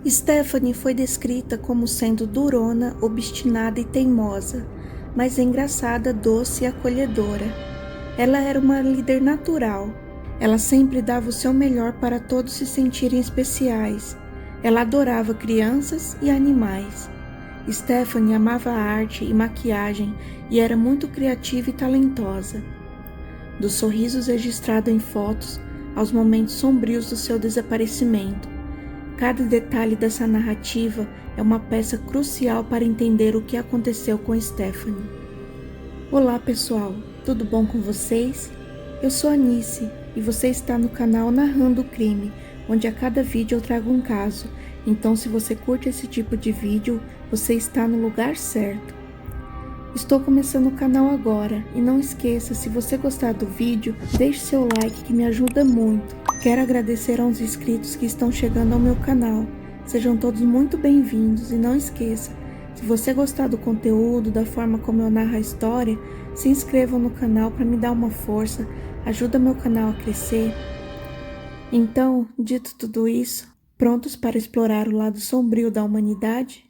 Stephanie foi descrita como sendo durona, obstinada e teimosa, mas engraçada, doce e acolhedora. Ela era uma líder natural. Ela sempre dava o seu melhor para todos se sentirem especiais. Ela adorava crianças e animais. Stephanie amava arte e maquiagem e era muito criativa e talentosa. Dos sorrisos registrados em fotos aos momentos sombrios do seu desaparecimento, cada detalhe dessa narrativa é uma peça crucial para entender o que aconteceu com Stephanie. Olá pessoal, tudo bom com vocês? Eu sou a Nice e você está no canal Narrando o Crime, onde a cada vídeo eu trago um caso. Então, se você curte esse tipo de vídeo, você está no lugar certo. Estou começando o canal agora e não esqueça, se você gostar do vídeo, deixe seu like que me ajuda muito. Quero agradecer aos inscritos que estão chegando ao meu canal. Sejam todos muito bem-vindos e não esqueça, se você gostar do conteúdo, da forma como eu narro a história, se inscreva no canal para me dar uma força, ajuda meu canal a crescer. Então, dito tudo isso, prontos para explorar o lado sombrio da humanidade?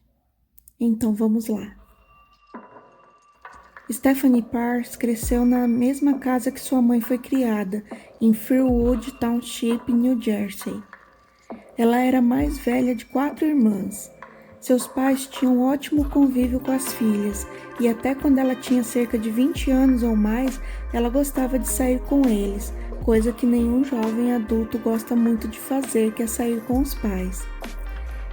Então vamos lá. Stephanie Parrs cresceu na mesma casa que sua mãe foi criada, em Fairwood Township, New Jersey. Ela era a mais velha de 4 irmãs. Seus pais tinham um ótimo convívio com as filhas, e até quando ela tinha cerca de 20 anos ou mais, ela gostava de sair com eles, coisa que nenhum jovem adulto gosta muito de fazer, que é sair com os pais.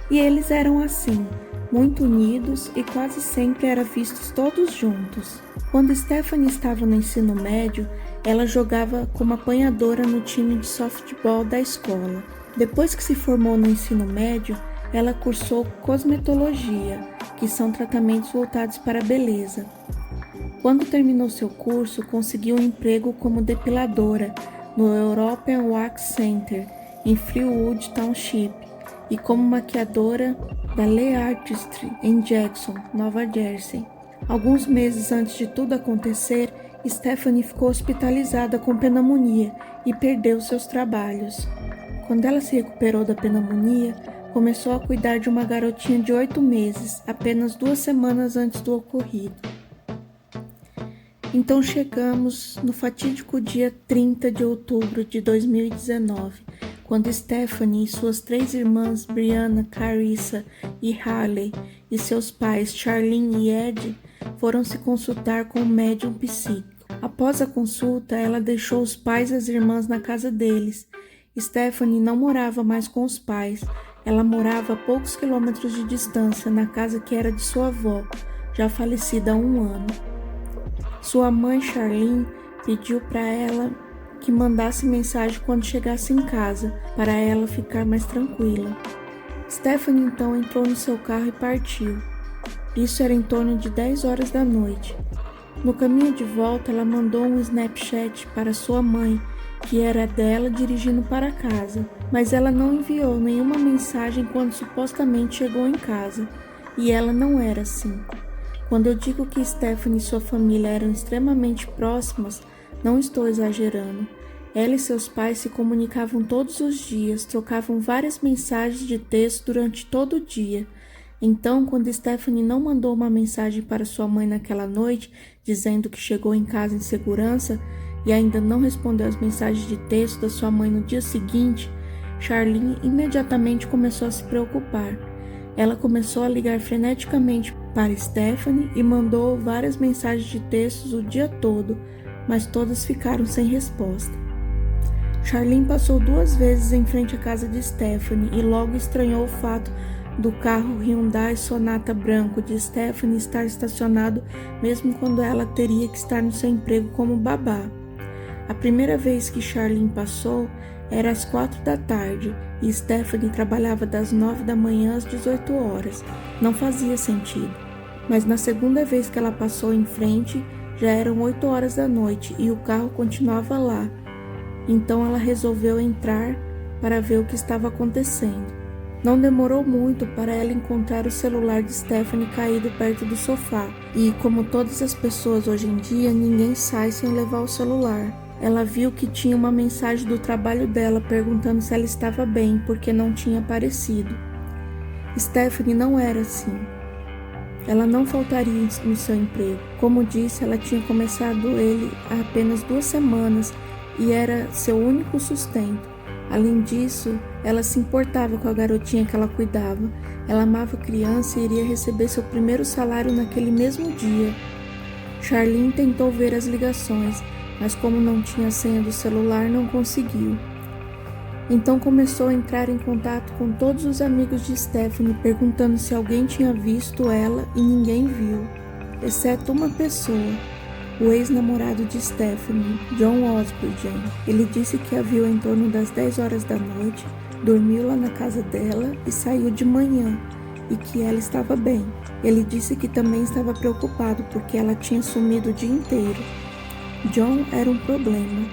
E eles eram assim, muito unidos e quase sempre eram vistos todos juntos. Quando Stephanie estava no ensino médio, ela jogava como apanhadora no time de softball da escola. Depois que se formou no ensino médio, ela cursou cosmetologia, que são tratamentos voltados para a beleza. Quando terminou seu curso, conseguiu um emprego como depiladora no European Wax Center, em Fairwood Township, e como maquiadora da Le Artistry, em Jackson, Nova Jersey. Alguns meses antes de tudo acontecer, Stephanie ficou hospitalizada com pneumonia e perdeu seus trabalhos. Quando ela se recuperou da pneumonia, começou a cuidar de uma garotinha de 8 meses, apenas 2 semanas antes do ocorrido. Então chegamos no fatídico dia 30 de outubro de 2019, quando Stephanie e suas 3 irmãs, Brianna, Carissa e Haley, e seus pais, Charlene e Ed, foram se consultar com um médium psíquico. Após a consulta, ela deixou os pais e as irmãs na casa deles. Stephanie não morava mais com os pais, ela morava a poucos quilômetros de distância, na casa que era de sua avó, já falecida há 1 ano. Sua mãe, Charlene, pediu para ela que mandasse mensagem quando chegasse em casa, para ela ficar mais tranquila. Stephanie então entrou no seu carro e partiu. Isso era em torno de 10 horas da noite. No caminho de volta, ela mandou um Snapchat para sua mãe, que era dela dirigindo para casa, mas ela não enviou nenhuma mensagem quando supostamente chegou em casa, e ela não era assim. Quando eu digo que Stephanie e sua família eram extremamente próximas, não estou exagerando. Ela e seus pais se comunicavam todos os dias, trocavam várias mensagens de texto durante todo o dia. Então, quando Stephanie não mandou uma mensagem para sua mãe naquela noite, dizendo que chegou em casa em segurança, e ainda não respondeu as mensagens de texto da sua mãe no dia seguinte, Charlene imediatamente começou a se preocupar. Ela começou a ligar freneticamente para Stephanie e mandou várias mensagens de textos o dia todo, mas todas ficaram sem resposta. Charlene passou 2 vezes em frente à casa de Stephanie e logo estranhou o fato do carro Hyundai Sonata branco de Stephanie estar estacionado mesmo quando ela teria que estar no seu emprego como babá. A primeira vez que Charlene passou era às 4 da tarde e Stephanie trabalhava das 9 da manhã às 18 horas. Não fazia sentido. Mas na segunda vez que ela passou em frente, já eram 8 horas da noite e o carro continuava lá. Então ela resolveu entrar para ver o que estava acontecendo. Não demorou muito para ela encontrar o celular de Stephanie caído perto do sofá. E, como todas as pessoas hoje em dia, ninguém sai sem levar o celular. Ela viu que tinha uma mensagem do trabalho dela perguntando se ela estava bem, porque não tinha aparecido. Stephanie não era assim. Ela não faltaria no seu emprego. Como disse, ela tinha começado ele há apenas 2 semanas e era seu único sustento. Além disso, ela se importava com a garotinha que ela cuidava. Ela amava a criança e iria receber seu primeiro salário naquele mesmo dia. Charlene tentou ver as ligações, mas como não tinha a senha do celular, não conseguiu. Então começou a entrar em contato com todos os amigos de Stephanie, perguntando se alguém tinha visto ela e ninguém viu, exceto uma pessoa, o ex-namorado de Stephanie, John Osborne. Ele disse que a viu em torno das 10 horas da noite, dormiu lá na casa dela e saiu de manhã, e que ela estava bem. Ele disse que também estava preocupado porque ela tinha sumido o dia inteiro. John era um problema.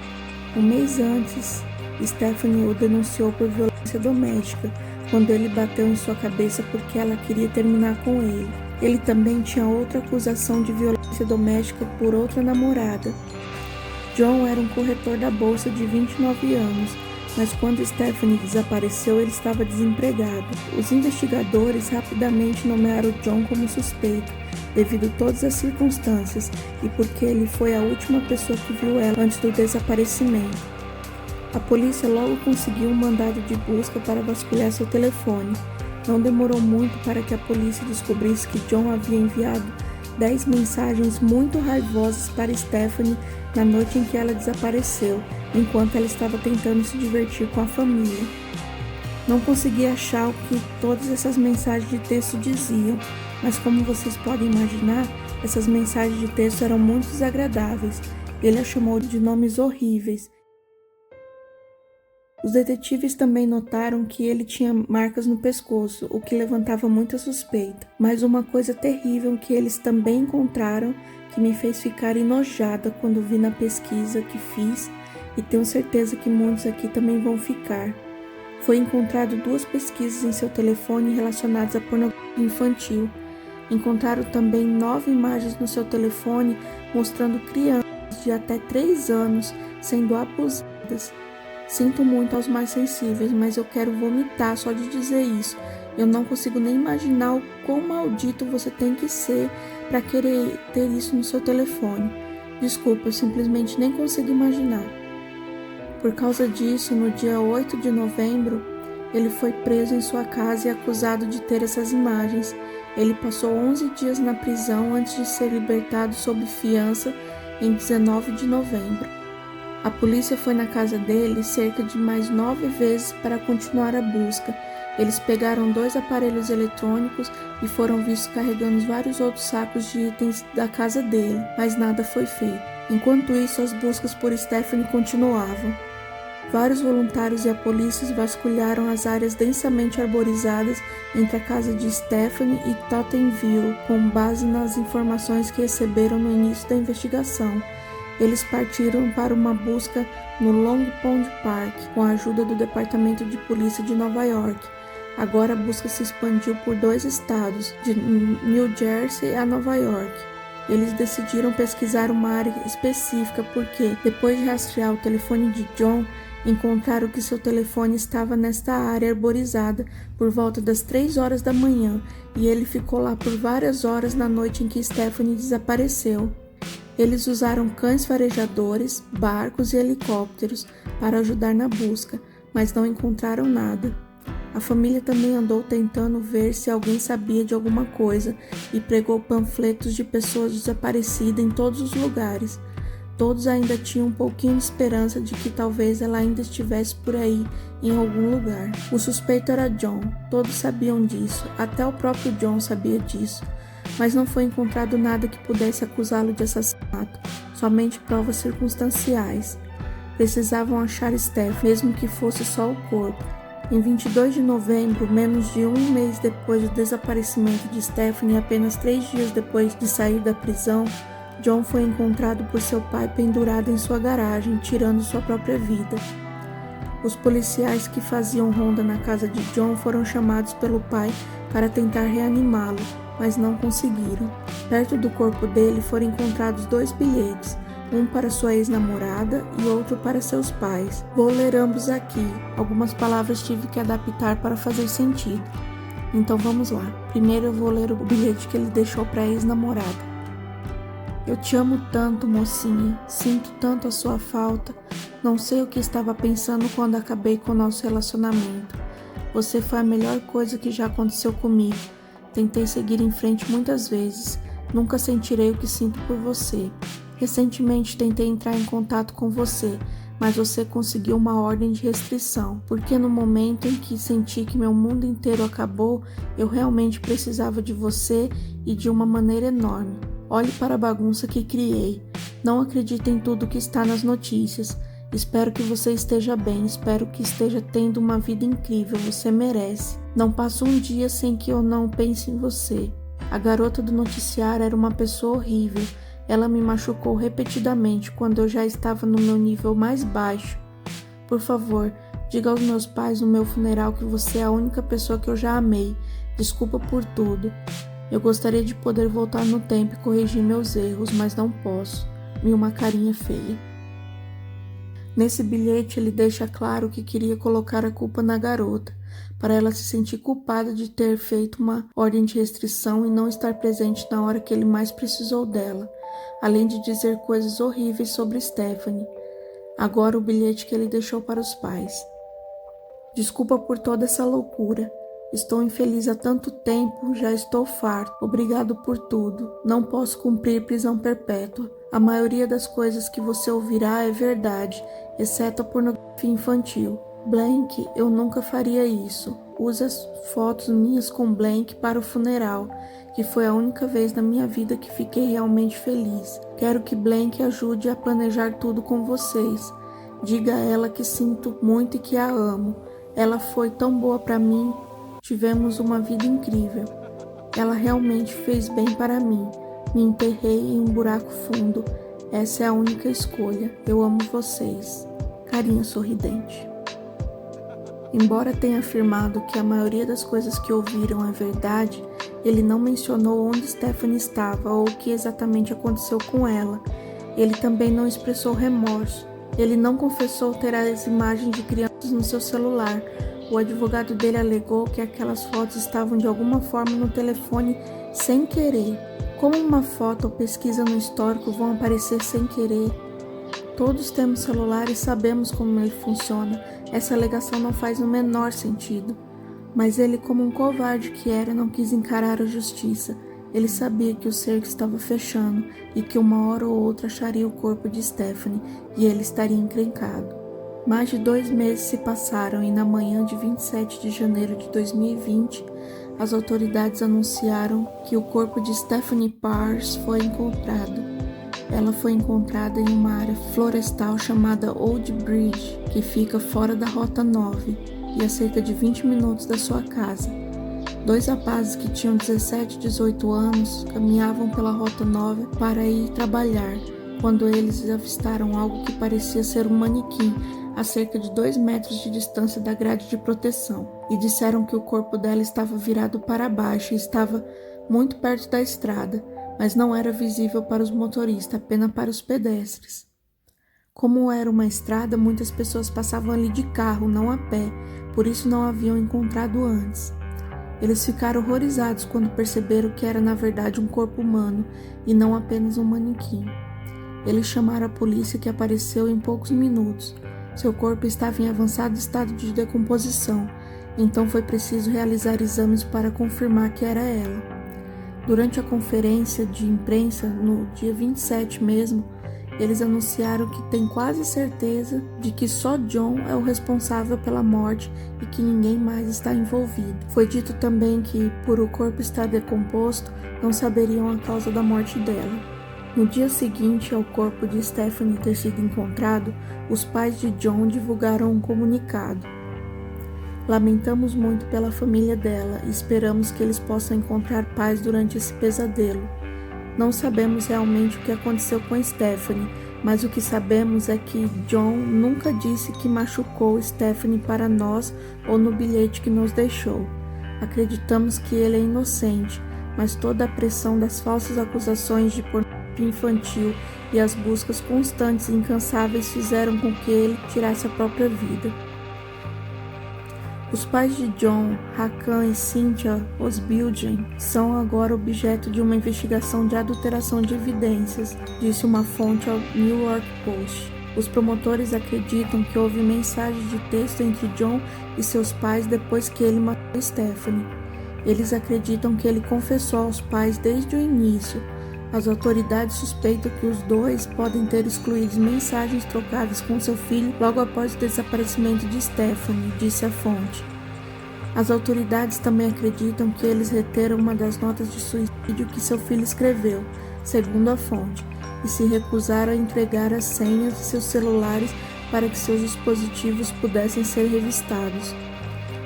Um mês antes, Stephanie o denunciou por violência doméstica, quando ele bateu em sua cabeça porque ela queria terminar com ele. Ele também tinha outra acusação de violência doméstica por outra namorada. John era um corretor da bolsa de 29 anos, mas quando Stephanie desapareceu, ele estava desempregado. Os investigadores rapidamente nomearam John como suspeito, devido a todas as circunstâncias e porque ele foi a última pessoa que viu ela antes do desaparecimento. A polícia logo conseguiu um mandado de busca para vasculhar seu telefone. Não demorou muito para que a polícia descobrisse que John havia enviado 10 mensagens muito raivosas para Stephanie na noite em que ela desapareceu, enquanto ela estava tentando se divertir com a família. Não consegui achar o que todas essas mensagens de texto diziam, mas como vocês podem imaginar, essas mensagens de texto eram muito desagradáveis. Ele a chamou de nomes horríveis. Os detetives também notaram que ele tinha marcas no pescoço, o que levantava muita suspeita. Mas uma coisa terrível que eles também encontraram, que me fez ficar enojada quando vi na pesquisa que fiz, e tenho certeza que muitos aqui também vão ficar. Foi encontrado 2 pesquisas em seu telefone relacionadas à pornografia infantil. Encontraram também 9 imagens no seu telefone mostrando crianças de até 3 anos sendo abusadas. Sinto muito aos mais sensíveis, mas eu quero vomitar só de dizer isso. Eu não consigo nem imaginar o quão maldito você tem que ser para querer ter isso no seu telefone. Desculpa, eu simplesmente nem consigo imaginar. Por causa disso, no dia 8 de novembro, ele foi preso em sua casa e acusado de ter essas imagens. Ele passou 11 dias na prisão antes de ser libertado sob fiança em 19 de novembro. A polícia foi na casa dele cerca de mais 9 vezes para continuar a busca. Eles pegaram 2 aparelhos eletrônicos e foram vistos carregando vários outros sacos de itens da casa dele, mas nada foi feito. Enquanto isso, as buscas por Stephanie continuavam. Vários voluntários e a polícia vasculharam as áreas densamente arborizadas entre a casa de Stephanie e Tottenville, com base nas informações que receberam no início da investigação. Eles partiram para uma busca no Long Pond Park, com a ajuda do Departamento de Polícia de Nova York. Agora a busca se expandiu por 2 estados, de New Jersey a Nova York. Eles decidiram pesquisar uma área específica porque, depois de rastrear o telefone de John, encontraram que seu telefone estava nesta área arborizada por volta das 3 horas da manhã e ele ficou lá por várias horas na noite em que Stephanie desapareceu. Eles usaram cães farejadores, barcos e helicópteros para ajudar na busca, mas não encontraram nada. A família também andou tentando ver se alguém sabia de alguma coisa e pregou panfletos de pessoas desaparecidas em todos os lugares. Todos ainda tinham um pouquinho de esperança de que talvez ela ainda estivesse por aí em algum lugar. O suspeito era John, todos sabiam disso, até o próprio John sabia disso. Mas não foi encontrado nada que pudesse acusá-lo de assassinato, somente provas circunstanciais. Precisavam achar Steph, mesmo que fosse só o corpo. Em 22 de novembro, menos de um mês depois do desaparecimento de Stephanie e apenas 3 dias depois de sair da prisão, John foi encontrado por seu pai pendurado em sua garagem, tirando sua própria vida. Os policiais que faziam ronda na casa de John foram chamados pelo pai para tentar reanimá-lo, mas não conseguiram. Perto do corpo dele foram encontrados 2 bilhetes, um para sua ex-namorada e outro para seus pais. Vou ler ambos aqui, algumas palavras tive que adaptar para fazer sentido. Então vamos lá. Primeiro eu vou ler o bilhete que ele deixou para a ex-namorada. Eu te amo tanto, mocinha. Sinto tanto a sua falta. Não sei o que estava pensando quando acabei com o nosso relacionamento. Você foi a melhor coisa que já aconteceu comigo. Tentei seguir em frente muitas vezes. Nunca sentirei o que sinto por você. Recentemente tentei entrar em contato com você, mas você conseguiu uma ordem de restrição, porque no momento em que senti que meu mundo inteiro acabou, eu realmente precisava de você e de uma maneira enorme. Olhe para a bagunça que criei. Não acredite em tudo que está nas notícias. Espero que você esteja bem, espero que esteja tendo uma vida incrível, você merece. Não passa um dia sem que eu não pense em você. A garota do noticiário era uma pessoa horrível. Ela me machucou repetidamente quando eu já estava no meu nível mais baixo. Por favor, diga aos meus pais no meu funeral que você é a única pessoa que eu já amei. Desculpa por tudo. Eu gostaria de poder voltar no tempo e corrigir meus erros, mas não posso. E uma carinha feia. Nesse bilhete ele deixa claro que queria colocar a culpa na garota, para ela se sentir culpada de ter feito uma ordem de restrição e não estar presente na hora que ele mais precisou dela, além de dizer coisas horríveis sobre Stephanie. Agora o bilhete que ele deixou para os pais. Desculpa por toda essa loucura. Estou infeliz há tanto tempo, já estou farto. Obrigado por tudo. Não posso cumprir prisão perpétua. A maioria das coisas que você ouvirá é verdade, exceto a pornografia infantil. Blank, eu nunca faria isso. Use as fotos minhas com Blank para o funeral, que foi a única vez na minha vida que fiquei realmente feliz. Quero que Blank ajude a planejar tudo com vocês. Diga a ela que sinto muito e que a amo. Ela foi tão boa para mim. Tivemos uma vida incrível. Ela realmente fez bem para mim. Me enterrei em um buraco fundo. Essa é a única escolha. Eu amo vocês. Carinha sorridente. Embora tenha afirmado que a maioria das coisas que ouviram é verdade, ele não mencionou onde Stephanie estava ou o que exatamente aconteceu com ela. Ele também não expressou remorso. Ele não confessou ter as imagens de crianças no seu celular. O advogado dele alegou que aquelas fotos estavam de alguma forma no telefone sem querer. Como uma foto ou pesquisa no histórico vão aparecer sem querer? Todos temos celular e sabemos como ele funciona. Essa alegação não faz o menor sentido. Mas ele, como um covarde que era, não quis encarar a justiça. Ele sabia que o cerco estava fechando e que uma hora ou outra acharia o corpo de Stephanie e ele estaria encrencado. Mais de 2 meses se passaram e na manhã de 27 de janeiro de 2020, as autoridades anunciaram que o corpo de Stephanie Parrs foi encontrado. Ela foi encontrada em uma área florestal chamada Old Bridge, que fica fora da Rota 9 e a cerca de 20 minutos da sua casa. 2 rapazes que tinham 17 e 18 anos caminhavam pela Rota 9 para ir trabalhar, quando eles avistaram algo que parecia ser um manequim a cerca de 2 metros de distância da grade de proteção, e disseram que o corpo dela estava virado para baixo e estava muito perto da estrada, mas não era visível para os motoristas, apenas para os pedestres. Como era uma estrada, muitas pessoas passavam ali de carro, não a pé, por isso não haviam encontrado antes. Eles ficaram horrorizados quando perceberam que era na verdade um corpo humano e não apenas um manequim. Eles chamaram a polícia, que apareceu em poucos minutos. Seu corpo estava em avançado estado de decomposição, então foi preciso realizar exames para confirmar que era ela. Durante a conferência de imprensa, no dia 27 mesmo, eles anunciaram que têm quase certeza de que só John é o responsável pela morte e que ninguém mais está envolvido. Foi dito também que, por o corpo estar decomposto, não saberiam a causa da morte dela. No dia seguinte ao corpo de Stephanie ter sido encontrado, os pais de John divulgaram um comunicado. Lamentamos muito pela família dela e esperamos que eles possam encontrar paz durante esse pesadelo. Não sabemos realmente o que aconteceu com Stephanie, mas o que sabemos é que John nunca disse que machucou Stephanie para nós ou no bilhete que nos deixou. Acreditamos que ele é inocente, mas toda a pressão das falsas acusações de pornografia infantil e as buscas constantes e incansáveis fizeram com que ele tirasse a própria vida. Os pais de John, Hakan e Cynthia Osbildgen são agora objeto de uma investigação de adulteração de evidências, disse uma fonte ao New York Post. Os promotores acreditam que houve mensagem de texto entre John e seus pais depois que ele matou Stephanie. Eles acreditam que ele confessou aos pais desde o início. As autoridades suspeitam que os dois podem ter excluído mensagens trocadas com seu filho logo após o desaparecimento de Stephanie, disse a fonte. As autoridades também acreditam que eles reteram uma das notas de suicídio que seu filho escreveu, segundo a fonte, e se recusaram a entregar as senhas de seus celulares para que seus dispositivos pudessem ser revistados.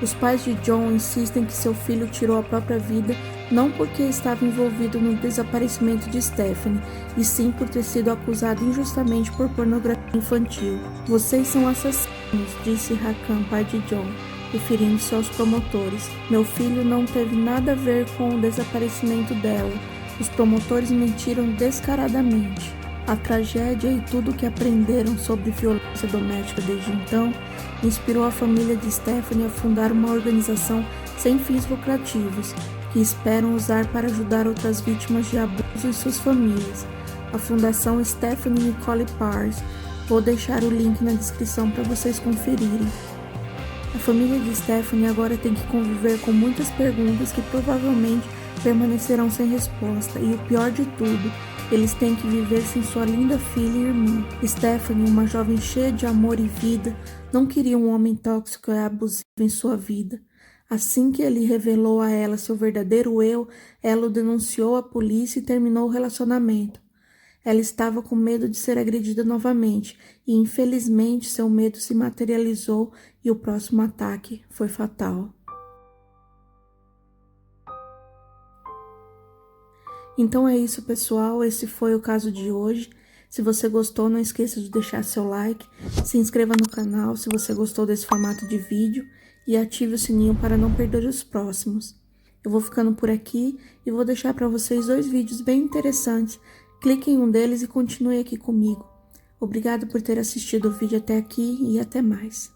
Os pais de John insistem que seu filho tirou a própria vida não porque estava envolvido no desaparecimento de Stephanie, e sim por ter sido acusado injustamente por pornografia infantil. Vocês são assassinos, disse Hakan, pai de John, referindo-se aos promotores. Meu filho não teve nada a ver com o desaparecimento dela. Os promotores mentiram descaradamente. A tragédia e tudo o que aprenderam sobre violência doméstica desde então inspirou a família de Stephanie a fundar uma organização sem fins lucrativos, que esperam usar para ajudar outras vítimas de abuso e suas famílias. A Fundação Stephanie Nicole Pars. Vou deixar o link na descrição para vocês conferirem. A família de Stephanie agora tem que conviver com muitas perguntas que provavelmente permanecerão sem resposta, e o pior de tudo, eles têm que viver sem sua linda filha e irmã. Stephanie, uma jovem cheia de amor e vida, não queria um homem tóxico e abusivo em sua vida. Assim que ele revelou a ela seu verdadeiro eu, ela o denunciou à polícia e terminou o relacionamento. Ela estava com medo de ser agredida novamente e, infelizmente, seu medo se materializou e o próximo ataque foi fatal. Então é isso, pessoal. Esse foi o caso de hoje. Se você gostou, não esqueça de deixar seu like, se inscreva no canal se você gostou desse formato de vídeo e ative o sininho para não perder os próximos. Eu vou ficando por aqui e vou deixar para vocês 2 vídeos bem interessantes. Clique em um deles e continue aqui comigo. Obrigado por ter assistido o vídeo até aqui e até mais.